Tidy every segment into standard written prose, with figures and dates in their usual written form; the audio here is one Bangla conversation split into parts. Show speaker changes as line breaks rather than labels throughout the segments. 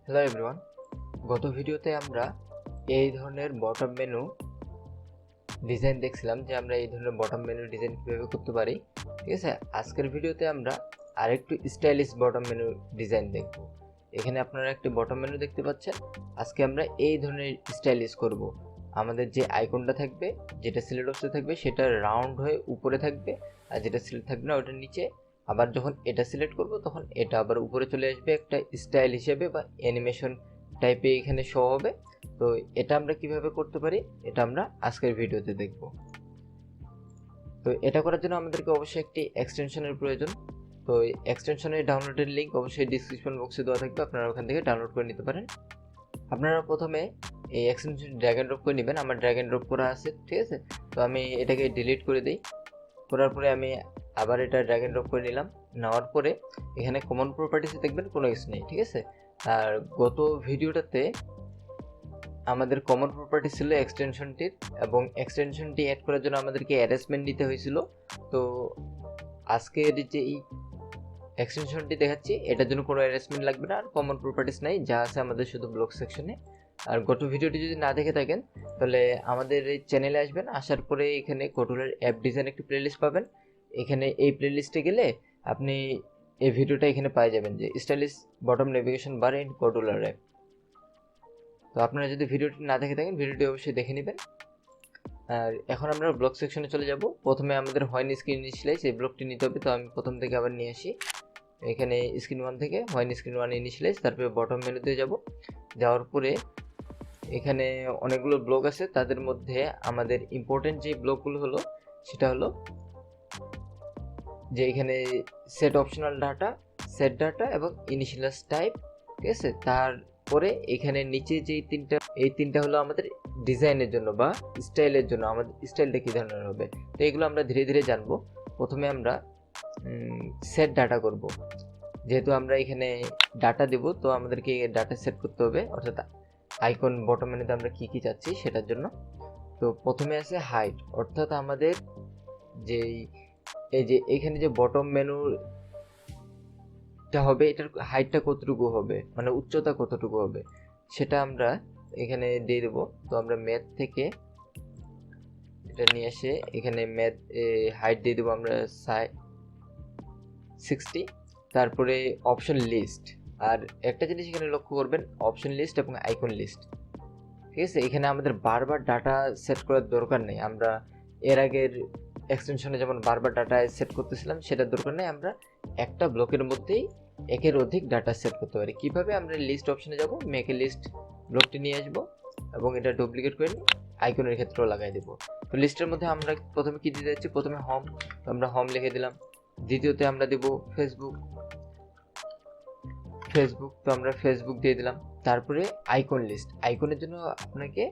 হ্যালো এভরিওয়ান, গত ভিডিওতে আমরা এই ধরনের বটম মেনু ডিজাইন দেখছিলাম যে আমরা এই ধরনের বটম মেনু ডিজাইন কীভাবে করতে পারি। ঠিক আছে, আজকের ভিডিওতে আমরা আরেকটু স্টাইলিশ বটম মেনু ডিজাইন দেখব। এখানে আপনারা একটি বটম মেনু দেখতে পাচ্ছেন। আজকে আমরা এই ধরনের স্টাইলিশ করব। আমাদের যে আইকনটা থাকবে, যেটা সিলেক্ট অপশনে থাকবে সেটা রাউন্ড হয়ে উপরে থাকবে, আর যেটা সিলেক্ট থাকবে না ওটা নিচে। আবার যখন এটা সিলেক্ট করব তখন এটা আবার উপরে চলে আসবে একটা স্টাইল হিসেবে বা অ্যানিমেশন টাইপে এখানে শো হবে। তো এটা আমরা কিভাবে করতে পারি এটা আমরা আজকের ভিডিওতে দেখব। তো এটা করার জন্য আমাদেরকে অবশ্যই একটি এক্সটেনশনের প্রয়োজন। তো এক্সটেনশনের ডাউনলোডের লিঙ্ক অবশ্যই ডিসক্রিপশন বক্সে দেওয়া থাকবে, আপনারা ওখান থেকে ডাউনলোড করে নিতে পারেন। আপনারা প্রথমে এই এক্সটেনশন ড্র্যাগ অ্যান্ড ড্রপ করে নেবেন। আমার ড্র্যাগ অ্যান্ড ড্রপ করা আছে, ঠিক আছে। তো আমি এটাকে ডিলিট করে দিই। করার পরে আমি আবার এটা ড্র্যাগ অ্যান্ড ড্রপ করে নিলাম। নেওয়ার পরে এখানে কমন প্রপার্টিসে দেখবেন কোনো কিছু নেই, ঠিক আছে। আর গত ভিডিওটাতে আমাদের কমন প্রপার্টি ছিল এক্সটেনশনটির, এবং এক্সটেনশনটি অ্যাড করার জন্য আমাদেরকে অ্যারেঞ্জমেন্ট নিতে হয়েছিল। তো আজকের যে এই এক্সটেনশনটি দেখাচ্ছি এটার জন্য কোনো অ্যারেঞ্জমেন্ট লাগবে না, আর কমন প্রপার্টিস নাই, যা আছে আমাদের শুধু ব্লক সেকশনে। আর গত ভিডিওটি যদি না দেখে থাকেন তাহলে আমাদের এই চ্যানেলে আসবেন, আসার পরে এখানে কোডুলার অ্যাপ ডিজাইন একটি প্লেলিস্ট পাবেন। এখানে এই প্লেলিস্টে গেলে আপনি এই ভিডিওটা এখানে পাই যাবেন, যে stylish bottom navigation bar in Kodular app. তো আপনারা যদি ভিডিওটি না দেখে থাকেন ভিডিওটি অবশ্যই দেখে নেবেন। আর এখন আমরা ব্লক সেকশনে চলে যাব। প্রথমে আমাদের হোয়াইন স্ক্রিন ইনিশিয়ালাইজ এই ব্লকটি নিতে হবে। তো আমি প্রথম থেকে আবার নিয়ে আসি, এখানে স্ক্রিন 1 থেকে হোয়াইন স্ক্রিন 1 ইনিশিয়ালাইজ, তারপরে বটম মেনুতে যাব। যাওয়ার পরে এখানে অনেকগুলো ব্লক আছে, তাদের মধ্যে আমাদের ইম্পর্টেন্ট যে ব্লকগুলো হলো সেটা হলো যে এখানে set optional data, set data এবং ইনিশিয়ালাইজ টাইপ, ঠিক আছে। তারপরে এখানে নিচে যে এই তিনটা হলো আমাদের ডিজাইনের জন্য বা স্টাইলের জন্য, আমাদের স্টাইলটা কী ধরনের হবে। তো এগুলো আমরা ধীরে ধীরে জানবো। প্রথমে আমরা সেট ডাটা করব। যেহেতু আমরা এখানে ডাটা দেব, তো আমাদেরকে ডাটা সেট করতে হবে, অর্থাৎ আইকন বটম মেনুতে আমরা কি কি চাচ্ছি সেটার জন্য। তো প্রথমে আছে হাইট, অর্থাৎ আমাদের যেই এই যে এখানে যে বটম মেনুটা হবে এটার হাইটটা কতটুকু হবে, মানে উচ্চতা কতটুকু হবে সেটা আমরা এখানে দিয়ে দেবো। তো আমরা ম্যাথ থেকে এটা নিয়ে এসে এখানে ম্যাথ হাইট দিয়ে দেবো আমরা 60। তারপরে অপশন লিস্ট, আর একটা জিনিস এখানে লক্ষ্য করবেন, অপশন লিস্ট এবং আইকন লিস্ট, ঠিক আছে। এখানে আমাদের বারবার ডাটা সেট করার দরকার নেই। আমরা এর আগের এক্সটেনশনে যেমন বারবার ডাটা সেট করতেছিলাম সেটার দরকার নেই। আমরা একটা ব্লকের মধ্যেই একের অধিক ডাটা সেট করতে পারি। কিভাবে? আমরা লিস্ট অপশনে যাব, মেক এ লিস্ট ব্লকটি নিয়ে আসবো এবং এটা ডুপ্লিকেট করে নিয়ে আইকনের ক্ষেত্রেও লাগাই দেবো। তো লিস্টের মধ্যে আমরা প্রথমে কি দিতে যাচ্ছি, প্রথমে হোম, তো আমরা হোম লিখে দিলাম। দ্বিতীয়তে আমরা দেব ফেসবুক, তো আমরা ফেসবুক দিয়ে দিলাম। তারপরে আইকন লিস্ট, আইকনের জন্য আপনাকে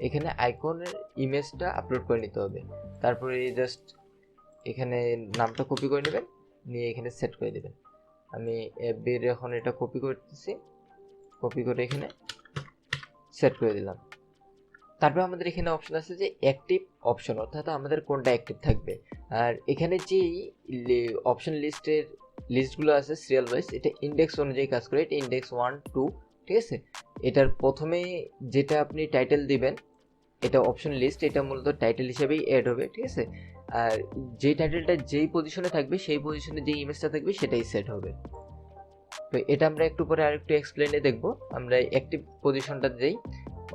এখানে আইকনের ইমেজটা আপলোড করে নিতে হবে। তারপরে জাস্ট এখানে নামটা কপি করে নেবেন, নিয়ে এখানে সেট করে দেবেন। আমি এফবির এখন এটা কপি করতেছি, কপি করে এখানে সেট করে দিলাম। তারপরে আমাদের এখানে অপশন আছে যে অ্যাক্টিভ অপশন, অর্থাৎ আমাদের কোনটা অ্যাক্টিভ থাকবে। আর এখানে যেই অপশন লিস্টের লিস্টগুলো আছে সিরিয়াল ওয়াইজ, এটা ইন্ডেক্স অনুযায়ী কাজ করে। এটা ইন্ডেক্স 1, 2, ঠিক আছে। এটার প্রথমে যেটা আপনি টাইটেল দিবেন, এটা অপশন লিস্ট, এটা মূলত টাইটেল হিসেবেই অ্যাড হবে, ঠিক আছে। আর যেই টাইটেলটা যেই পজিশনে থাকবে সেই পজিশনে যে ইমেজটা থাকবে সেটাই সেট হবে। তো এটা আমরা একটু পরে আরেকটু এক্সপ্লেনে দেখব। আমরা অ্যাক্টিভ পজিশনটা দেই,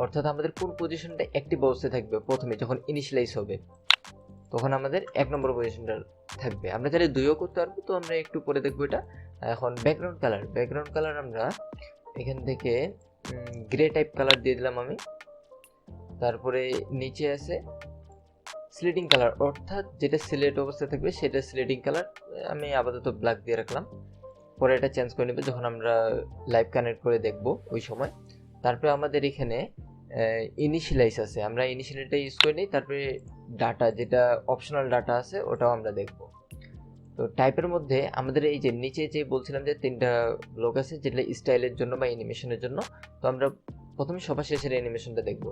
অর্থাৎ আমাদের কোন পজিশনটা অ্যাক্টিভ অবস্থায় থাকবে। প্রথমে যখন ইনিশিয়ালাইজ হবে তখন আমাদের 1 নম্বর পজিশনটা থাকবে। আমরা তাহলে 2ও করতে পারবো, তো আমরা একটু পরে দেখবো এটা। এখন ব্যাকগ্রাউন্ড কালার আমরা এখান থেকে গ্রে টাইপ কালার দিয়ে দিলাম আমি। তারপরে নিচে আছে স্লেটিং কালার, অর্থাৎ যেটা সিলেক্ট অবস্থায় থাকবে সেটা স্লেটিং কালার, আমি আপাতত ব্ল্যাক দিয়ে রাখলাম। পরে এটা চেঞ্জ করে নেবে যখন আমরা লাইভ কানেক্ট করে দেখব ওই সময়। তারপরে আমাদের এখানে ইনিশিয়ালাইজ আছে, আমরা ইনিশিয়ালটা ইউজ করে নিই। তারপরে ডাটা, যেটা অপশনাল ডাটা আছে ওটাও আমরা দেখব। তো টাইপের মধ্যে আমাদের এই যে নিচে যে বলছিলাম যে 3টা ব্লক আছে যেটা স্টাইলের জন্য বা অ্যানিমেশনের জন্য। তো আমরা প্রথমে সবার শেষের অ্যানিমেশনটা দেখব।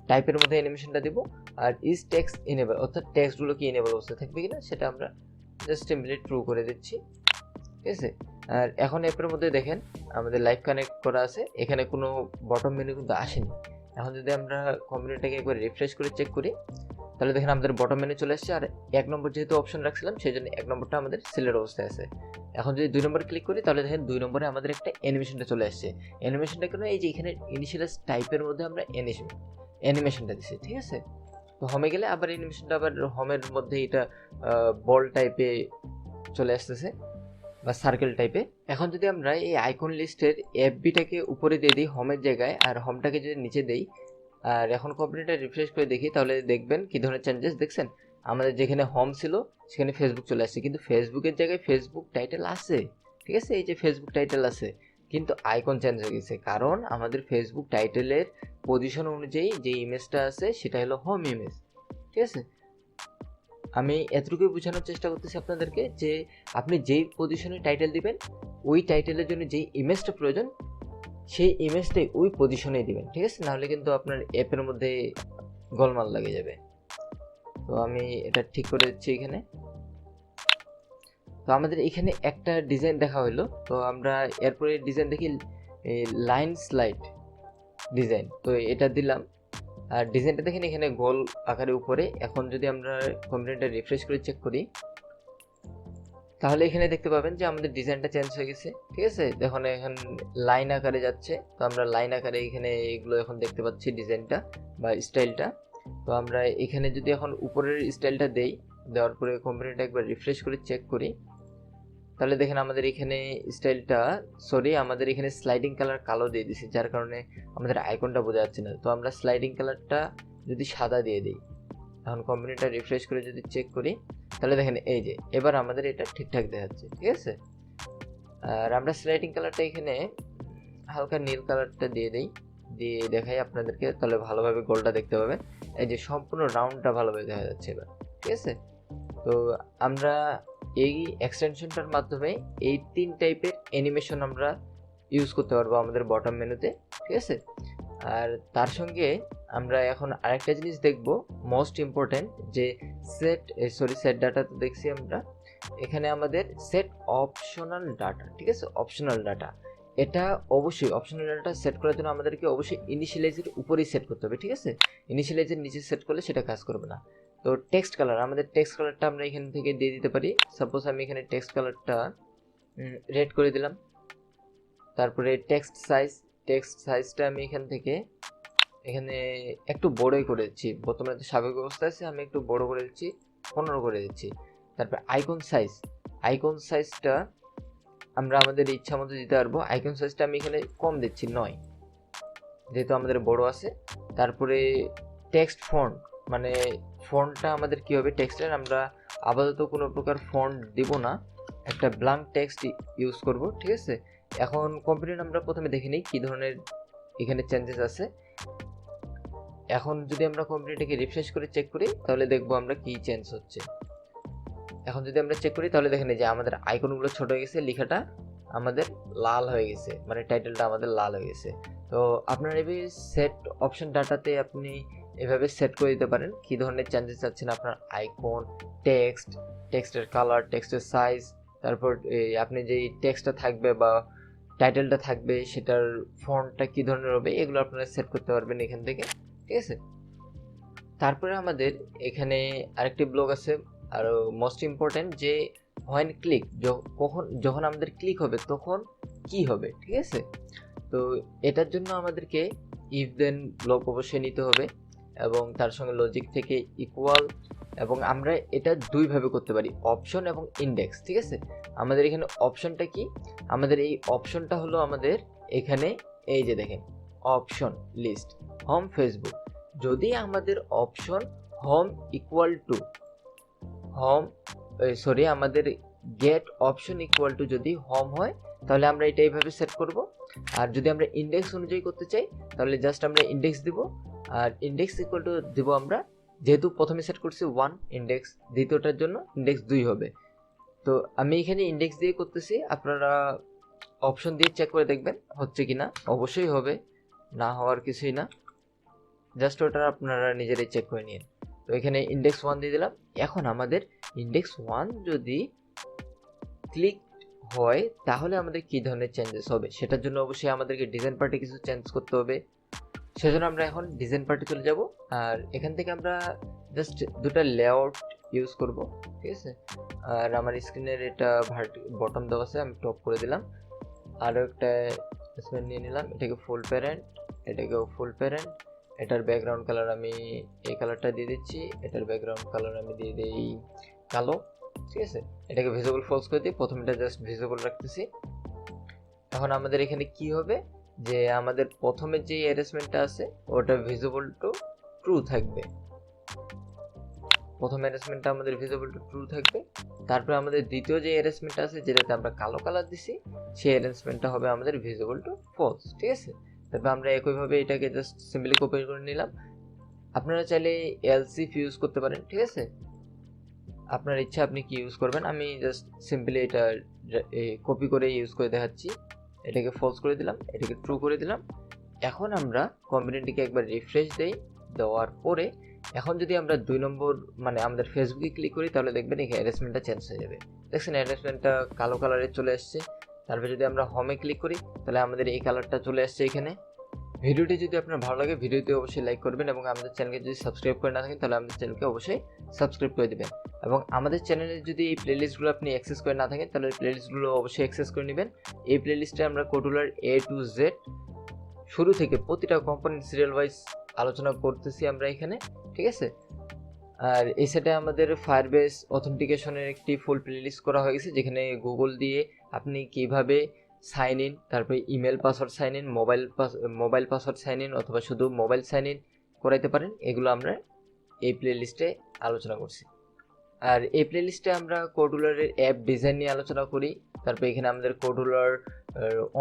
টাইপের মধ্যে অ্যানিমেশনটা দেব, আর ইজ টেক্সট ইনেবল, অর্থাৎ টেক্সটগুলো কি ইনেবল অবস্থায় থাকবে কিনা সেটা আমরা জাস্ট সিম্পলি ট্রু করে দিচ্ছি, ঠিক আছে। আর এখন অ্যাপের মধ্যে দেখেন আমাদের লাইভ কানেক্ট করা আছে, এখানে কোনো বটম মেনু কিন্তু আসেনি। এখন যদি আমরা কম্পিউটারটাকে একবার রিফ্রেশ করে চেক করি, তাহলে দেখেন আমাদের বটম মেনু চলে আসছে। আর 1 নম্বর যেহেতু অপশন রাখছিলাম সেই জন্য 1 নম্বরটা আমাদের সিলেক্ট অবস্থায় আছে। এখন যদি 2 নম্বরে ক্লিক করি তাহলে দেখেন 2 নম্বরে আমাদের একটা অ্যানিমেশনটা চলে আসছে। অ্যানিমেশনটা কেন, এই যে এখানে ইনিশিয়ালাইজ টাইপের মধ্যে আমরা অ্যানিমেশনটা দিছি, ঠিক আছে। তো হোমে গেলে আবার অ্যানিমেশনটা আবার হোমের মধ্যে এটা বল টাইপে চলে আসতেছে বা সার্কেল টাইপে। এখন যদি আমরা এই আইকন লিস্টের এফবিটাকে উপরে দিয়ে দিই হোমের জায়গায়, আর হোমটাকে যদি নিচে দেই, আর এখন কম্পিউটার রিফ্রেশ করে দেখি, তাহলে দেখবেন কি ধরনের চেঞ্জেস দেখছেন। আমাদের যেখানে হোম ছিল সেখানে ফেসবুক চলে আসছে, কিন্তু ফেসবুকের জায়গায় ফেসবুক টাইটেল আছে, ঠিক আছে। এই যে ফেসবুক টাইটেল আছে, কিন্তু আইকন চেঞ্জ হয়ে গেছে, কারণ আমাদের ফেসবুক টাইটেলের পজিশন অনুযায়ী যে ইমেজটা আছে সেটা হলো হোম ইমেজ, ঠিক আছে। আমি এতটুকুই বোঝানোর চেষ্টা করতেছি আপনাদেরকে যে আপনি যেই পজিশনে টাইটেল দিবেন, ওই টাইটেলের জন্য যেই ইমেজটা প্রয়োজন সেই ইমেজটাই ওই পজিশনেই দিবেন, ঠিক আছে। নাহলে কিন্তু আপনার অ্যাপের মধ্যে গোলমাল লাগে যাবে। তো আমি এটা ঠিক করে দিচ্ছি এখানে। তো আমাদের এখানে একটা ডিজাইন দেখা হলো, তো আমরা এরপরে ডিজাইন দেখি লাইন স্লাইড ডিজাইন, তো এটা দিলাম। আর ডিজাইনটা দেখেন এখানে গোল আকারে উপরে। এখন যদি আমরা কম্পিউটারটা রিফ্রেশ করে চেক করি, তাহলে এখানে দেখতে পাবেন যে আমাদের ডিজাইনটা চেঞ্জ হয়ে গেছে, ঠিক আছে। দেখুন এখন লাইন আকারে যাচ্ছে, তো আমরা লাইন আকারে এখানে এগুলো এখন দেখতে পাচ্ছি ডিজাইনটা বা স্টাইলটা। তো আমরা এখানে যদি এখন উপরের স্টাইলটা দেই, দেওয়ার পরে কম্পিউটারটা একবার রিফ্রেশ করে চেক করি, তাহলে দেখেন আমাদের এখানে স্টাইলটা, আমাদের এখানে স্লাইডিং কালার কালো দিয়ে দিছি, যার কারণে আমাদের আইকনটা বোঝা যাচ্ছে না। তো আমরা স্লাইডিং কালারটা যদি সাদা দিয়ে দিই, এখন কম্পিউটারটা রিফ্রেশ করে যদি চেক করি, তাহলে দেখেন এই যে এবার আমাদের এটা ঠিকঠাক দেখাচ্ছে, ঠিক আছে। আর আমরা স্লাইডিং কালারটা এখানে হালকা নীল কালারটা দিয়ে দিই, দিয়ে দেখাই আপনাদেরকে, তাহলে ভালোভাবে গোলটা দেখতে পাবেন। এই যে সম্পূর্ণ রাউন্ডটা ভালোভাবে দেখা যাচ্ছে এবার, ঠিক আছে। তো আমরা এই এক্সটেনশনটার মাধ্যমে এই 3 টাইপের অ্যানিমেশন আমরা ইউজ করতে পারবো আমাদের বটম মেনুতে, ঠিক আছে। আর তার সঙ্গে আমরা এখন আরেকটা জিনিস দেখব, মোস্ট ইম্পর্টেন্ট, যে সেট ডাটা তো দেখছি আমরা, এখানে আমাদের সেট অপশনাল ডাটা, ঠিক আছে। অপশনাল ডাটা, এটা অবশ্যই অপশনাল ডাটা সেট করার জন্য আমাদেরকে অবশ্যই ইনিশিয়ালাইজের উপরেই সেট করতে হবে, ঠিক আছে। ইনিশিয়ালাইজের নিচে সেট করলে সেটা কাজ করবে না। তো টেক্সট কালার, আমাদের টেক্সট কালারটা আমরা এখান থেকে দিয়ে দিতে পারি। সাপোজ আমি এখানে টেক্সট কালারটা রেড করে দিলাম। তারপরে টেক্সট সাইজটা আমি এখানে একটু বড়ই করে দিচ্ছি, বর্তমানে তো স্বাভাবিক অবস্থা আছে, আমি একটু বড় করে দিচ্ছি, 15 করে দিচ্ছি। তারপর আইকন সাইজটা আমরা আমাদের ইচ্ছা মতো দিতে পারবো। আইকন সাইজটা আমি এখানে কম দিচ্ছি, 9, যেহেতু আমাদের বড় আছে। তারপরে টেক্সট ফন্ট, মানে ফন্টটা আমাদের কি হবে, টেক্সটের আমরা আপাতত কোনো প্রকার ফন্ট দিব না, একটা ব্ল্যাঙ্ক টেক্সট ইউজ করব, ঠিক আছে। এখন কম্পিউটার আমরা প্রথমে দেখে নিই কী ধরনের এখানে চেঞ্জেস আছে। এখন যদি আমরা কম্পিউটারটাকে রিফ্রেশ করে চেক করি, তাহলে দেখবো আমরা কি চেঞ্জ হচ্ছে। এখন যদি আমরা চেক করি, তাহলে দেখেন যে আমাদের আইকনগুলো ছোট হয়ে গেছে, লেখাটা আমাদের লাল হয়ে গেছে, মানে টাইটেলটা আমাদের লাল হয়ে গেছে। তো আপনার এই সেট অপশন ডাটাতে আপনি এভাবে সেট করে দিতে পারেন কি ধরনের চেঞ্জেস চাচ্ছেন আপনার আইকন, টেক্সটের কালার, টেক্সটের সাইজ, তারপর আপনি যেই টেক্সটটা থাকবে বা টাইটেলটা থাকবে সেটার ফন্টটা কি ধরনের হবে, এগুলো আপনারা সেট করতে পারবেন এখান থেকে, ঠিক আছে। তারপরে আমাদের এখানে আরেকটি ব্লক আছে, আর মোস্ট ইম্পর্টেন্ট, যে হোয়েন ক্লিক, যখন আমাদের ক্লিক হবে তখন কি হবে, ঠিক আছে। তো এটার জন্য আমাদেরকে ইফ দেন ব্লক অবশ্যই নিতে হবে, এবং তার সঙ্গে লজিক থেকে ইকুয়াল, এবং আমরা এটা দুইভাবে করতে পারি, অপশন এবং ইন্ডেক্স, ঠিক আছে। আমাদের এখানে অপশনটা কি, আমাদের এই অপশনটা হলো আমাদের এখানে এই যে দেখেন অপশন লিস্ট হোম ফেসবুক, যদি আমাদের অপশন হোম ইকুয়াল টু আমাদের গেট অপশন ইকুয়াল টু যদি হোম হয়, তাহলে আমরা এটা এইভাবে সেট করব। আর যদি আমরা ইন্ডেক্স অনুযায়ী করতে চাই, তাহলে জাস্ট আমরা ইন্ডেক্স দিব, আর ইন্ডেক্স ইকুয়াল টু দিব আমরা, যেহেতু প্রথমে সেট করছি 1 ইন্ডেক্স, দ্বিতীয়টার জন্য ইন্ডেক্স 2 হবে। তো আমি এখানে ইন্ডেক্স দিয়ে করতেছি, আপনারা অপশন দিয়ে চেক করে দেখবেন হচ্ছে কি না, অবশ্যই হবে, না হওয়ার কিছুই না, জাস্ট ওটা আপনারা নিজেরাই চেক করে নিন। তো এখানে ইন্ডেক্স 1 দিয়ে দিলাম। এখন আমাদের ইন্ডেক্স 1 যদি ক্লিক হয় তাহলে আমাদের কি ধরনের চেঞ্জেস হবে, সেটার জন্য অবশ্যই আমাদেরকে ডিজাইন পার্টে কিছু চেঞ্জ করতে হবে। সেজন্য আমরা এখন ডিজাইন পার্টে চলে যাব, আর এখান থেকে আমরা জাস্ট দুটো লেআউট ইউজ করব, ঠিক আছে। আর আমার স্ক্রিনের এটা বটম দেওয়া আছে, আমি টপ করে দিলাম। আরও একটা স্পেন নিয়ে নিলাম, এটাকে ফুল প্যারেন্ট, এটাকেও ফুল প্যারেন্ট। এটার ব্যাকগ্রাউন্ড কালার আমি এই কালারটা দিয়ে দিচ্ছি, এটার ব্যাকগ্রাউন্ড কালার আমি দিয়ে দিই কালো, ঠিক আছে। এটাকে ভিজিবল ফলস করে দিই, প্রথমটা জাস্ট ভিজিবল রাখতেছি। এখন আমাদের এখানে কি হবে যে আমাদের প্রথমে যে অ্যারেঞ্জমেন্টটা আছে ওটা ভিজিবল টু ট্রু থাকবে, প্রথম অ্যারেঞ্জমেন্টটা আমাদের ভিজিবল টু ট্রু থাকবে। তারপরে আমাদের দ্বিতীয় যে অ্যারেঞ্জমেন্টটা আছে যেটাতে আমরা কালো কালার দিছি সেই অ্যারেঞ্জমেন্টটা হবে আমাদের ভিজিবল টু ফলস, ঠিক আছে। তারপর আমরা একইভাবে এটাকে জাস্ট সিম্পলি কপি করে নিলাম। আপনারা চাইলে এলসিফ ইউজ করতে পারেন, ঠিক আছে, আপনার ইচ্ছা আপনি কি ইউজ করবেন। আমি জাস্ট সিম্পলি এটা কপি করে ইউজ করে দেখাচ্ছি। এটাকে ফলস করে দিলাম, এটাকে ট্রু করে দিলাম। এখন আমরা কম্পোনেন্টটিকে একবার রিফ্রেশ দেই, দেওয়ার পরে এখন যদি আমরা 2 নম্বর মানে আমাদের ফেসবুকে ক্লিক করি তাহলে দেখবেন এই অ্যারেঞ্জমেন্টটা চেঞ্জ হয়ে যাবে। দেখছেন অ্যারেঞ্জমেন্টটা কালো কালারে চলে আসছে। তারপর যদি আমরা হোমে ক্লিক করি তাহলে আমাদের এই কালারটা চলে আসছে এখানে। ভিডিওটি যদি আপনার ভালো লাগে ভিডিওতে অবশ্যই লাইক করবেন, এবং আমাদের চ্যানেলকে যদি সাবস্ক্রাইব করে না থাকেন তাহলে আমাদের চ্যানেলকে অবশ্যই সাবস্ক্রাইব করে দেবেন। এবং আমাদের চ্যানেলে যদি এই প্লেলিস্টগুলো আপনি অ্যাক্সেস করে না থাকেন তাহলে প্লেলিস্টগুলো অবশ্যই অ্যাক্সেস করে নেবেন। এই প্লেলিস্টে আমরা কোডুলার A to Z শুরু থেকে প্রতিটা কম্পোনেন্ট সিরিয়াল ওয়াইজ আলোচনা করতেছি আমরা এখানে, ঠিক আছে। আর এই সেটে আমাদের ফায়ারবেস অথেন্টিকেশনের একটি ফুল প্লেলিস্ট করা হয়ে গেছে, যেখানে গুগল দিয়ে আপনি কিভাবে সাইন ইন, তারপরে email password sign in, mobile password sign in অথবা শুধু মোবাইল সাইন ইন করাইতে পারেন, এগুলো আমরা এই প্লেলিস্টে আলোচনা করছি। আর এই প্লেলিস্টে আমরা কোডুলারের অ্যাপ ডিজাইন নিয়ে আলোচনা করি। তারপর এখানে আমাদের কোডুলার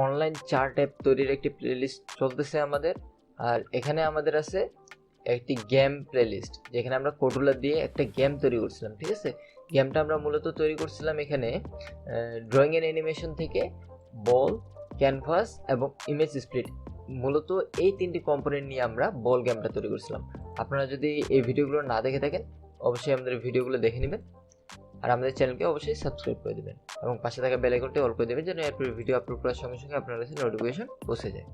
অনলাইন চার্ট অ্যাপ তৈরির একটি প্লেলিস্ট চলতেছে আমাদের। আর এখানে আমাদের আছে একটি গেম প্লেলিস্ট, যেখানে আমরা কোডুলার দিয়ে একটা গেম তৈরি করছিলাম, ঠিক আছে। গেমটা আমরা মূলত তৈরি করছিলাম এখানে ড্রয়িং এন্ড অ্যানিমেশন থেকে বল, ক্যানভাস এবং ইমেজ স্প্লিট, মূলত এই 3টি কম্পোনেন্ট নিয়ে আমরা বল গেমটা তৈরি করছিলাম। আপনারা যদি এই ভিডিওগুলো না দেখে থাকেন অবশ্যই আমাদের ভিডিওগুলো দেখে নেবেন, আর আমাদের চ্যানেলকে অবশ্যই সাবস্ক্রাইব করে দেবেন এবং পাশে থাকা বেল আইকনটি অল করে দেবেন যেন এরপর ভিডিও আপলোড করার সঙ্গে সঙ্গে আপনার কাছে নোটিফিকেশন পৌঁছে যায়।